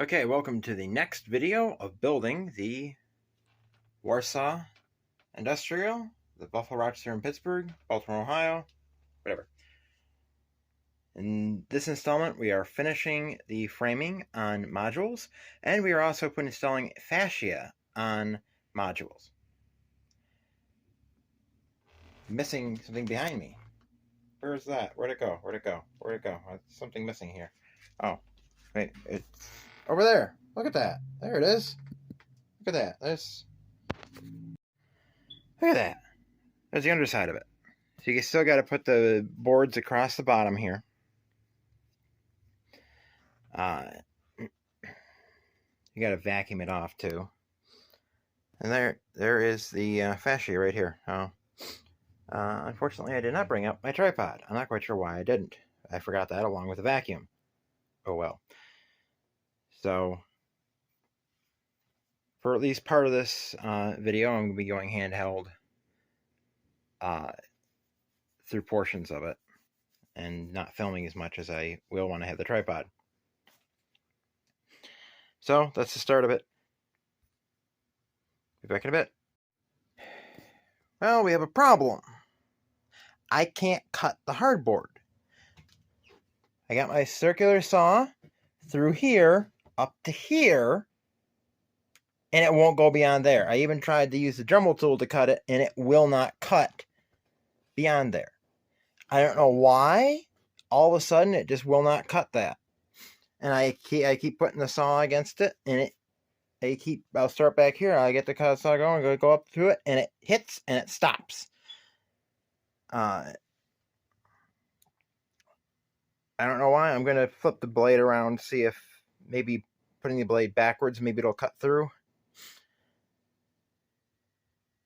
Okay, welcome to the next video of building the Warsaw Industrial, the Buffalo Rochester in Pittsburgh, Baltimore, Ohio, whatever. In this installment, we are finishing the framing on modules, and we are also installing fascia on modules. I'm missing something behind me. Where is that? Where'd it go? Where'd it go? Where'd it go? There's something missing here. Oh, wait, it's over there. Look at that. There it is. Look at that. Look at that. There's the underside of it. So you still got to put the boards across the bottom here. You got to vacuum it off too. And there is the fascia right here. Unfortunately, I did not bring up my tripod. I'm not quite sure why I didn't. I forgot that along with the vacuum. Oh well. So for at least part of this video, I'm going to be going handheld through portions of it and not filming as much as I will when I have the tripod. So that's the start of it. Be back in a bit. Well, we have a problem. I can't cut the hardboard. I got my circular saw through here up to here, and it won't go beyond there. I even tried to use the Dremel tool to cut it, and it will not cut beyond there. I don't know why. All of a sudden, it just will not cut that. And I keep putting the saw against it, and I'll start back here. I get the cut saw going, go up to it, and it hits and it stops. I don't know why. I'm going to flip the blade around, see if maybe putting the blade backwards, maybe it'll cut through.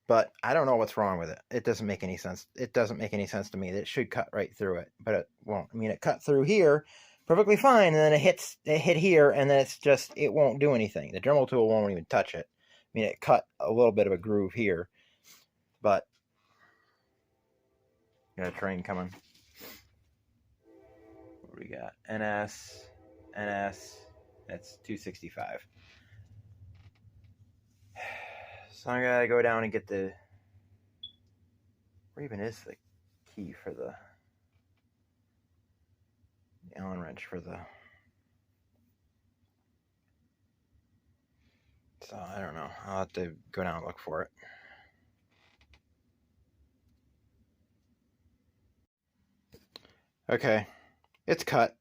But I don't know what's wrong with it. It doesn't make any sense. It doesn't make any sense to me. It should cut right through it, but it won't. I mean, it cut through here perfectly fine, and then it hit here, and then it won't do anything. The Dremel tool won't even touch it. I mean, it cut a little bit of a groove here, but got a train coming. What do we got? NS, that's 265. So I'm gonna go down and get where even is the key for the Allen wrench for the, so I don't know. I'll have to go down and look for it. Okay, it's cut.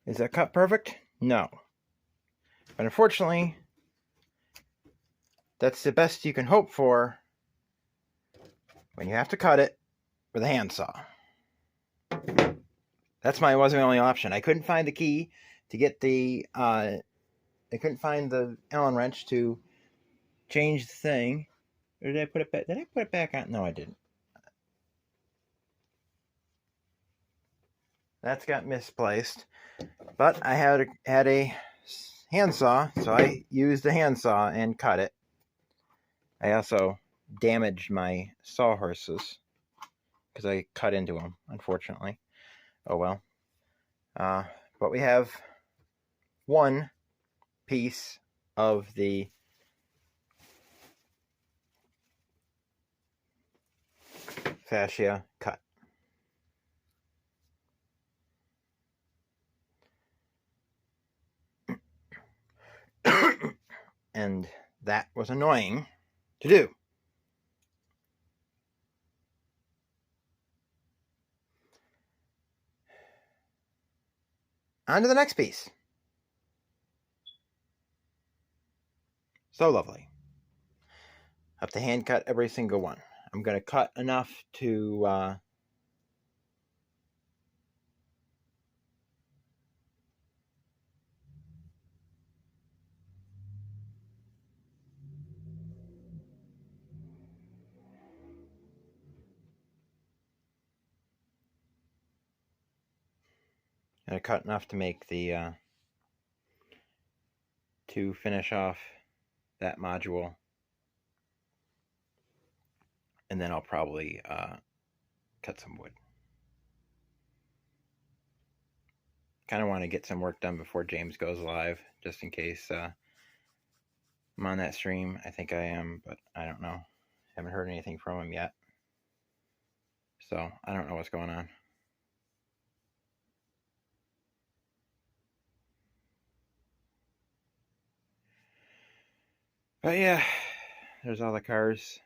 Is that cut perfect? No. But unfortunately, that's the best you can hope for when you have to cut it with a handsaw. That's wasn't my only option. I couldn't find the key to get I couldn't find the Allen wrench to change the thing. Or did I put it back? Did I put it back on? No, I didn't. That's got misplaced. But I had a handsaw, so I used the handsaw and cut it. I also damaged my sawhorses because I cut into them, unfortunately. Oh well. But we have one piece of the fascia cut. And that was annoying to do. On to the next piece. So lovely. Have to hand cut every single one. I'm going to cut enough to make the to finish off that module, and then I'll probably cut some wood. kind of want to get some work done before James goes live, just in case I'm on that stream. I think I am, but I don't know. Haven't heard anything from him yet. So I don't know what's going on. But yeah, there's all the cars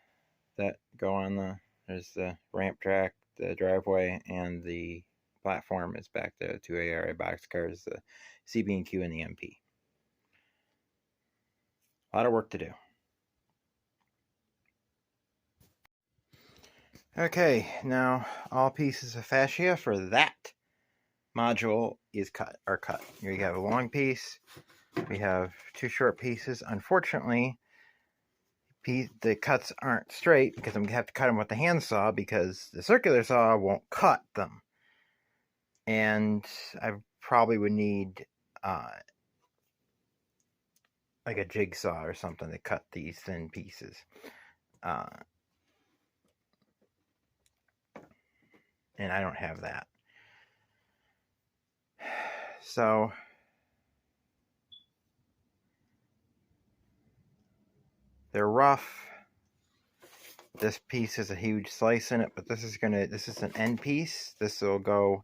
that go on there's the ramp track, the driveway, and the platform is back there. 2 ARA boxcars, the CB&Q and the MP. A lot of work to do. Okay, now all pieces of fascia for that module are cut. Here you have a long piece. We have 2 short pieces. Unfortunately, the cuts aren't straight because I'm going to have to cut them with the handsaw because the circular saw won't cut them. And I probably would need like a jigsaw or something to cut these thin pieces. And I don't have that. So they're rough. This piece has a huge slice in it, but this is an end piece. This will go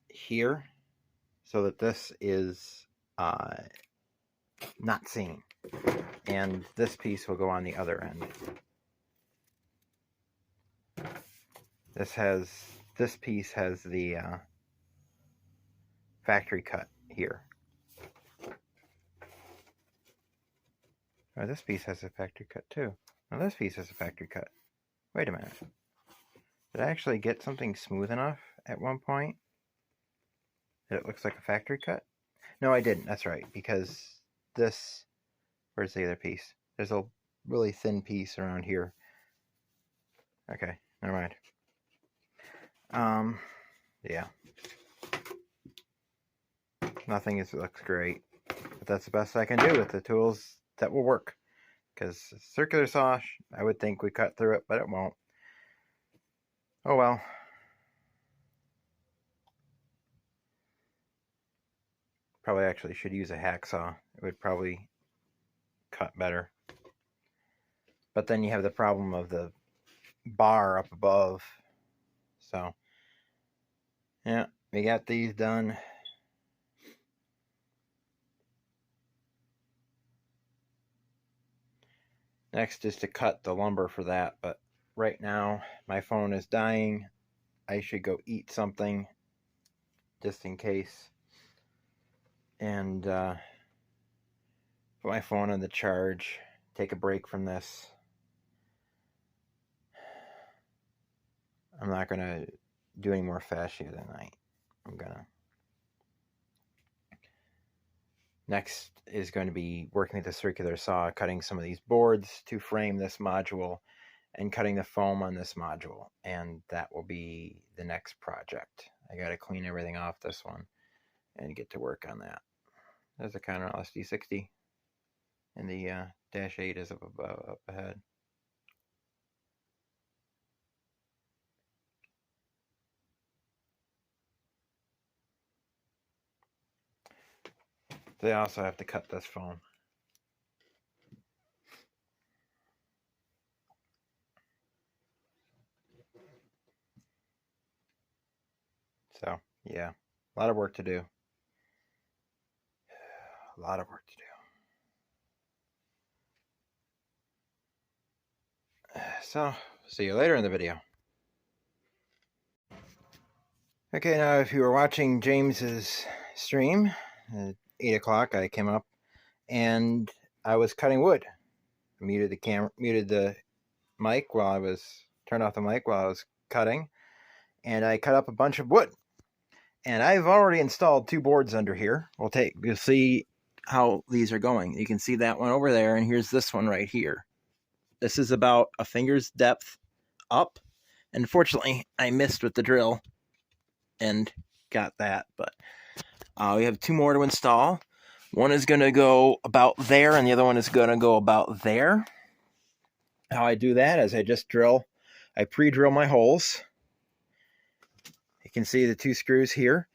here so that this is not seen. And this piece will go on the other end. This piece has the factory cut here. Oh, this piece has a factory cut too. Now this piece has a factory cut. Wait a minute. Did I actually get something smooth enough at one point that it looks like a factory cut? No, I didn't. That's right, because this... Where's the other piece? There's a really thin piece around here. Okay, never mind. Yeah. Nothing looks great. But that's the best I can do with the tools that will work. Because circular saw, I would think we cut through it, but it won't. Oh well. Probably actually should use a hacksaw. It would probably cut better. But then you have the problem of the bar up above. So, yeah, we got these done. Next is to cut the lumber for that, but right now my phone is dying. I should go eat something just in case. And put my phone on the charge, take a break from this. I'm not going to do any more fascia tonight. Next is going to be working with the circular saw, cutting some of these boards to frame this module and cutting the foam on this module. And that will be the next project. I got to clean everything off this one and get to work on that. There's a Conrail SD60 and the Dash 8 is up ahead. They also have to cut this foam. So, yeah, a lot of work to do. A lot of work to do. So, see you later in the video. Okay, now if you were watching James's stream at 8 o'clock, I came up and I was cutting wood. I muted the mic while I was turned off the mic while I was cutting, and I cut up a bunch of wood. And I've already installed 2 boards under here. You'll see how these are going. You can see that one over there, and here's this one right here. This is about a finger's depth up. And fortunately, I missed with the drill and got that. But we have 2 more to install. One is going to go about there, and the other one is going to go about there. How I do that is I pre-drill my holes. You can see the 2 screws here.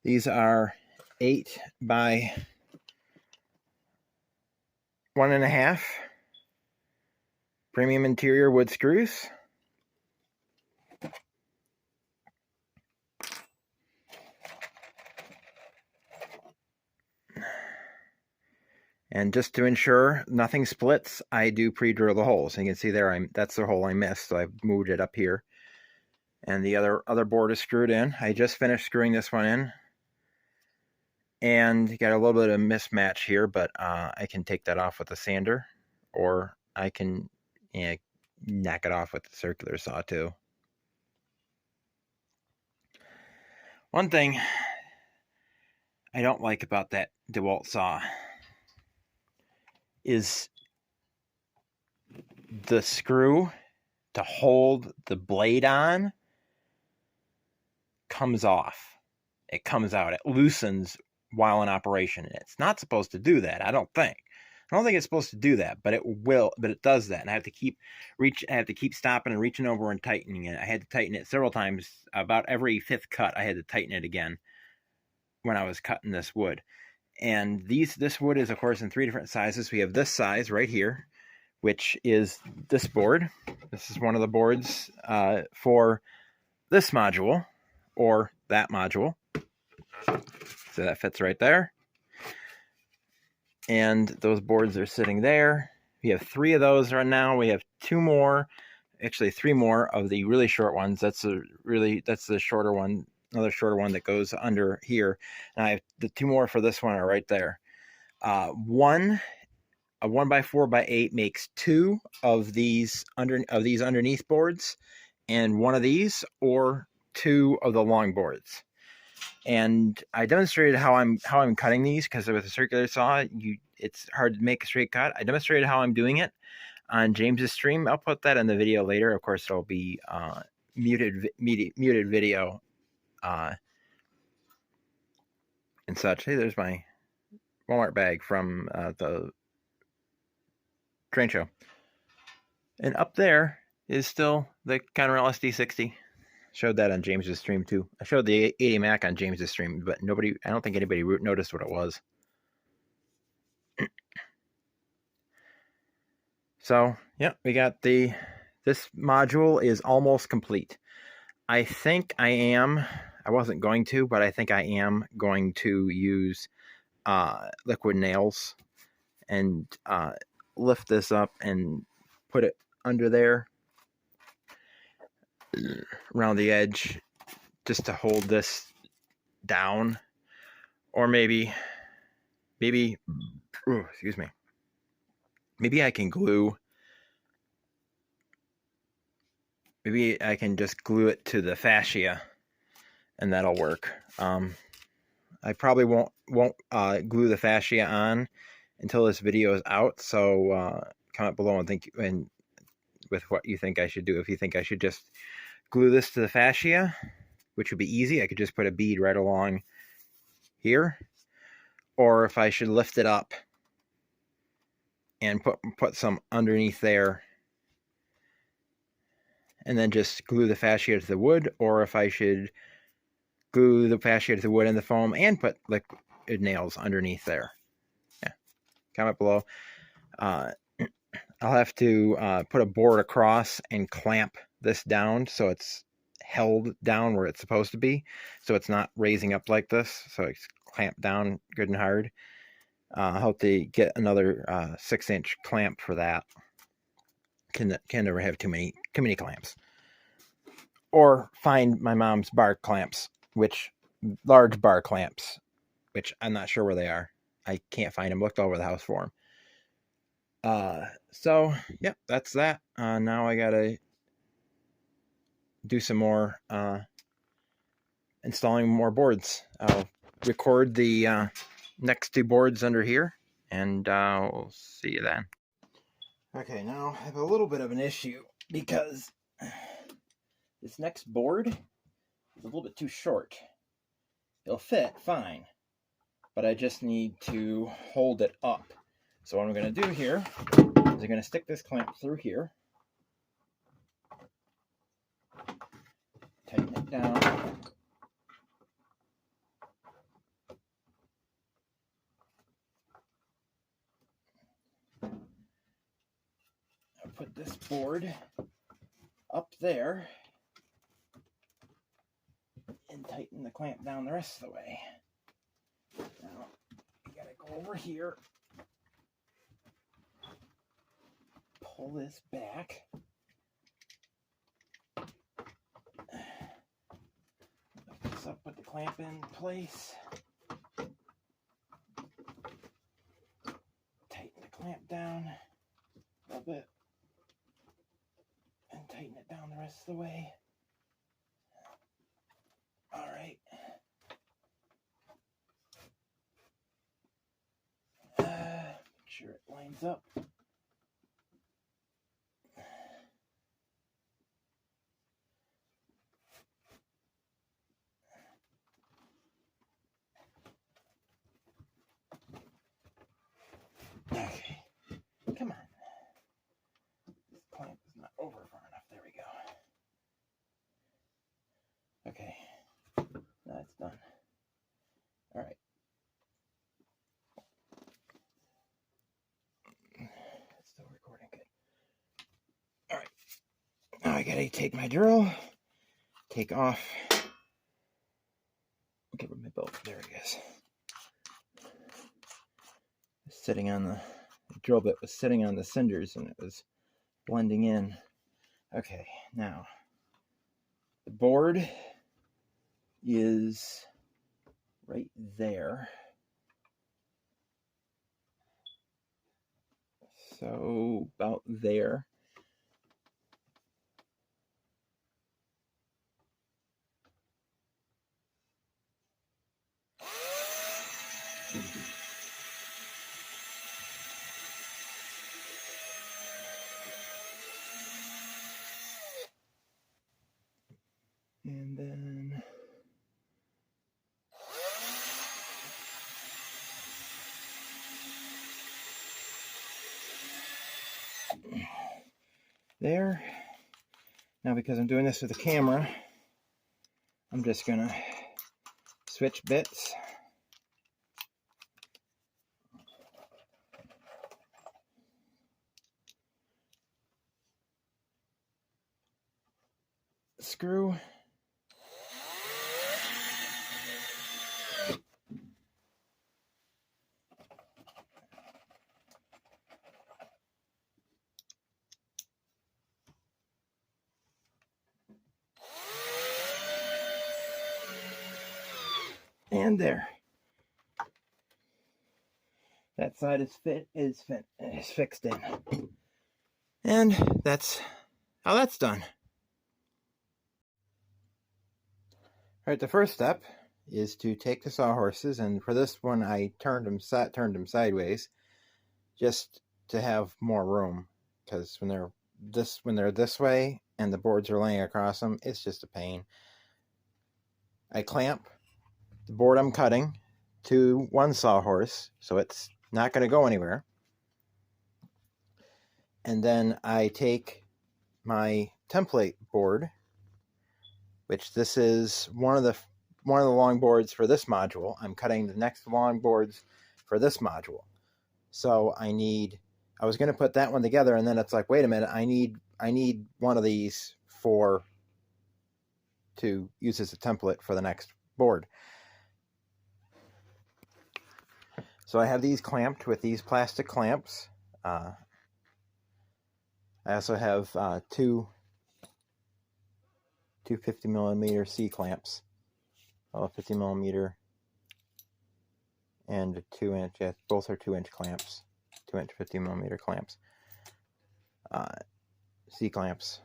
These are 8 by 1.5 premium interior wood screws. And just to ensure nothing splits, I do pre-drill the holes. You can see there, that's the hole I missed, so I've moved it up here. And the other board is screwed in. I just finished screwing this one in. And got a little bit of mismatch here, but I can take that off with a sander, or I can knock it off with the circular saw too. One thing I don't like about that DeWalt saw is the screw to hold the blade on comes off. It comes out. It loosens while in operation. It's not supposed to do that, I don't think. I don't think it's supposed to do that, but it will. But it does that, and I have to keep stopping and reaching over and tightening it. I had to tighten it several times. About every 5th cut, I had to tighten it again when I was cutting this wood. And this wood is, of course, in 3 different sizes. We have this size right here, which is this board. This is one of the boards for this module or that module. So that fits right there. And those boards are sitting there. We have 3 of those right now. We have 2 more, actually 3 more of the really short ones. That's the shorter one, another shorter one that goes under here. And I have the 2 more for this one are right there. A 1 by 4 by 8 makes 2 of these underneath boards, and 1 of these, or 2 of the long boards. And I demonstrated how I'm cutting these, because with a circular saw, it's hard to make a straight cut. I demonstrated how I'm doing it on James's stream. I'll put that in the video later. Of course, it'll be muted video and such. Hey, there's my Walmart bag from the train show. And up there is still the Conrail SD60. Showed that on James's stream too. I showed the 80 Mac on James's stream, but I don't think anybody noticed what it was. So, yeah, we got this module is almost complete. I think I wasn't going to, but I think I am going to use liquid nails and lift this up and put it under there around the edge, just to hold this down. Or maybe excuse me, maybe I can just glue it to the fascia, and that'll work. I probably won't glue the fascia on until this video is out, so comment below and with what you think I should do. If you think I should just glue this to the fascia, which would be easy, I could just put a bead right along here, or if I should lift it up and put some underneath there and then just glue the fascia to the wood, or if I should glue the fascia to the wood and the foam and put liquid nails underneath there. Yeah, comment below. I'll have to put a board across and clamp this down so it's held down where it's supposed to be, so it's not raising up like this, so it's clamped down good and hard. I'll have to get another 6-inch clamp for that. Can never have too many clamps. Or find my mom's bar clamps, large bar clamps, which I'm not sure where they are. I can't find them. Looked all over the house for them. So yeah, that's that. Now I gotta do some more installing more boards. I'll record the next 2 boards under here, and we'll see you then. Okay, now I have a little bit of an issue because this next board is a little bit too short. It'll fit fine, but I just need to hold it up. So what I'm going to do here is I'm going to stick this clamp through here, tighten it down, put this board up there and tighten the clamp down the rest of the way. Now, you gotta go over here, pull this back, lift this up, put the clamp in place, tighten the clamp down a little bit, and tighten it down the rest of the way. All right. Make sure it lines up. Okay, come on. This clamp is not over far enough. There we go. Okay, now it's done. All right. It's still recording. Good. All right. Now I gotta take my drill, take off. Okay, where's my bolt? There it is. Sitting on the drill bit was sitting on the cinders and it was blending in. Okay, now the board is right there. So about there. And then there. Now because I'm doing this with the camera, I'm just gonna switch bits. Screw. And there. That side is fixed in. And that's how that's done. All right, the first step is to take the sawhorses, and for this one I turned them sideways just to have more room, because when they're this way and the boards are laying across them, it's just a pain. I clamp the board I'm cutting to one sawhorse so it's not going to go anywhere. And then I take my template board, which this is one of the long boards for this module. I'm cutting the next long boards for this module. So I was going to put that one together, and then it's like, wait a minute, I need one of these to use as a template for the next board. So I have these clamped with these plastic clamps. I also have two 50mm C clamps, 50mm and a 2-inch. Yeah, both are 2-inch clamps, 2-inch 50mm clamps, C clamps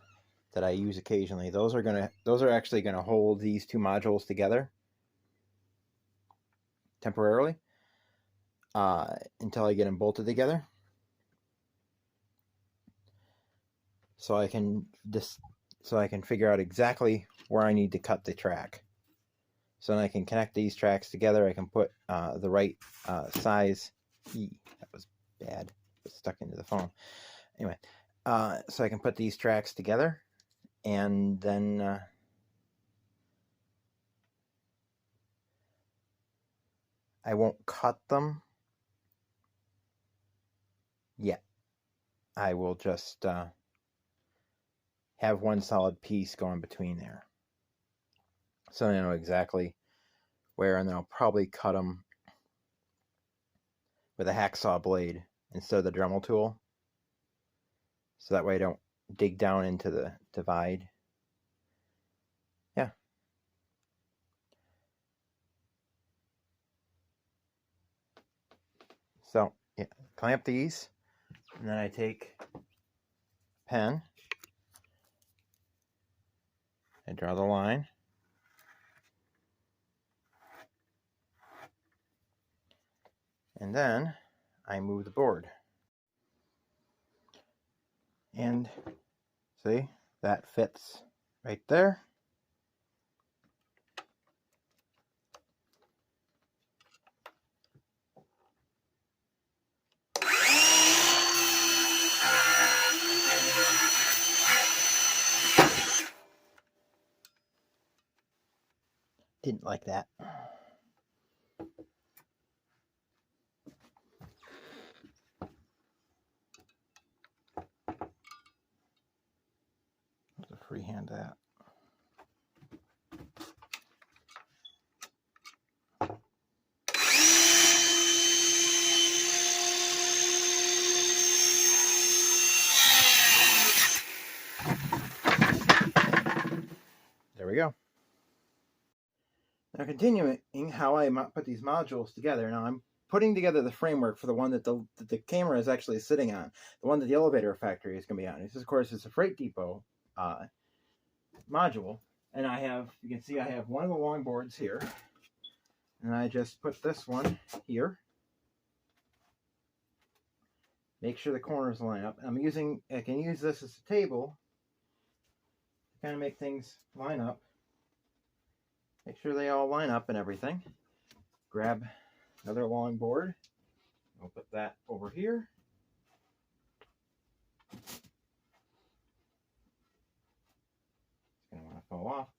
that I use occasionally. Those are actually gonna hold these two modules together temporarily until I get them bolted together. So I can figure out exactly where I need to cut the track. So then I can connect these tracks together. I can put the right size. That was bad. It was stuck into the phone. Anyway, so I can put these tracks together, and then I won't cut them yet. I will just have one solid piece going between there. So I know exactly where, and then I'll probably cut them with a hacksaw blade instead of the Dremel tool. So that way I don't dig down into the divide. Yeah. So, yeah, clamp these, and then I take a pen, I draw the line, and then I move the board. And see, that fits right there. Didn't like that. There's a freehand that. There we go. Now continuing how I put these modules together. Now I'm putting together the framework for the one that the camera is actually sitting on, the one that the elevator factory is going to be on. This, of course, is a Freight Depot module, and I have, you can see I have one of the long boards here, and I just put this one here. Make sure the corners line up. I can use this as a table to kind of make things line up. Make sure they all line up and everything. Grab another long board. I'll put that over here. It's going to want to fall off,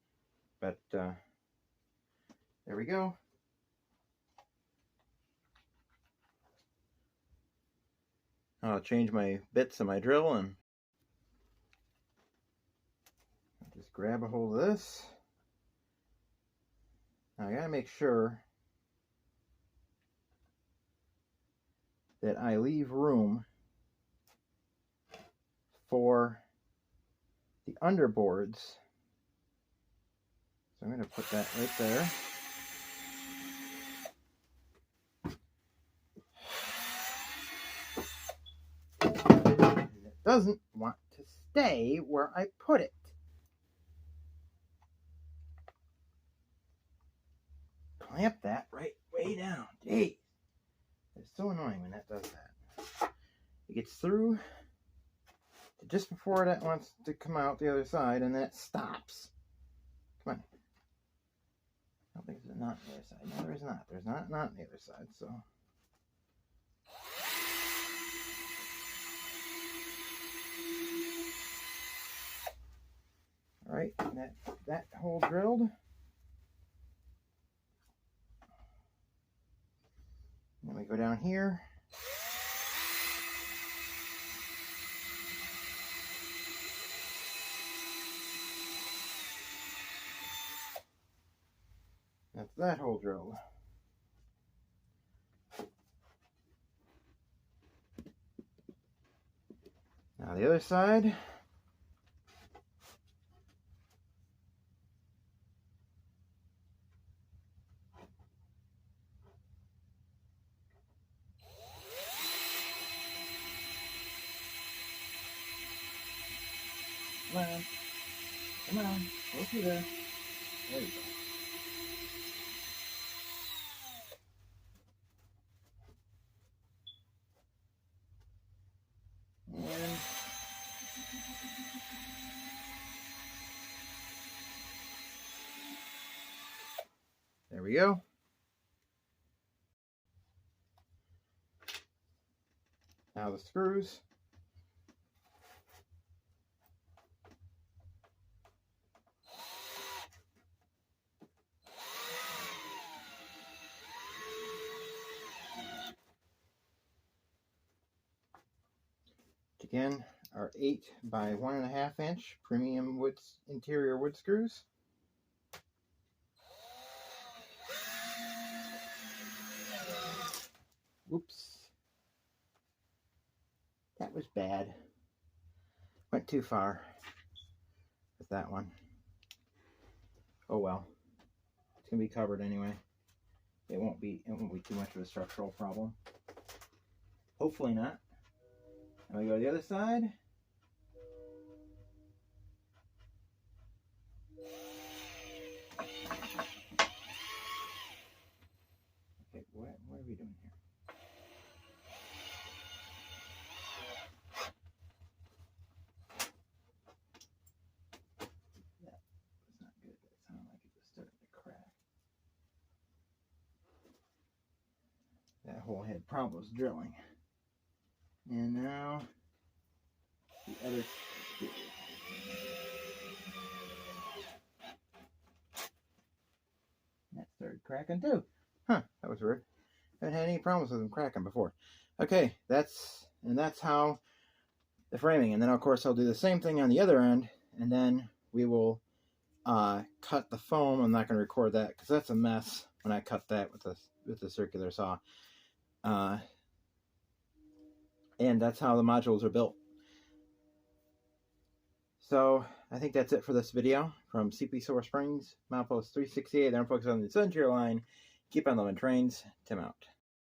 but there we go. I'll change my bits of my drill and just grab a hold of this. Now I gotta make sure that I leave room for the underboards. So I'm gonna put that right there. And it doesn't want to stay where I put it. Clamp that right way down. Jeez. It's so annoying when that does that. It gets through to just before that wants to come out the other side, and then it stops. Come on. I don't think there's a knot on the other side. No, there's not. There's not a knot on the other side, so. All right, that hole drilled. Then we go down here. That's that hole drilled. Now the other side. Come on. Come on. Go through there. There you go. And there we go. Now the screws. Again, are 8 by 1.5 inch premium wood interior wood screws. Whoops. That was bad. Went too far with that one. Oh well. It's gonna be covered anyway. It won't be too much of a structural problem. Hopefully not. And we go to the other side. Okay, what are we doing here? That was not good. That sounded like it was starting to crack. That hole had problems drilling. And now the other two. That started cracking too. Huh, that was weird. I haven't had any problems with them cracking before. Okay, that's how the framing. And then of course I'll do the same thing on the other end, and then we will cut the foam. I'm not going to record that because that's a mess when I cut that with the circular saw. And that's how the modules are built. So I think that's it for this video from CP Silver Springs, milepost 368. I'm focused on the interior line. Keep on loving trains. Tim out.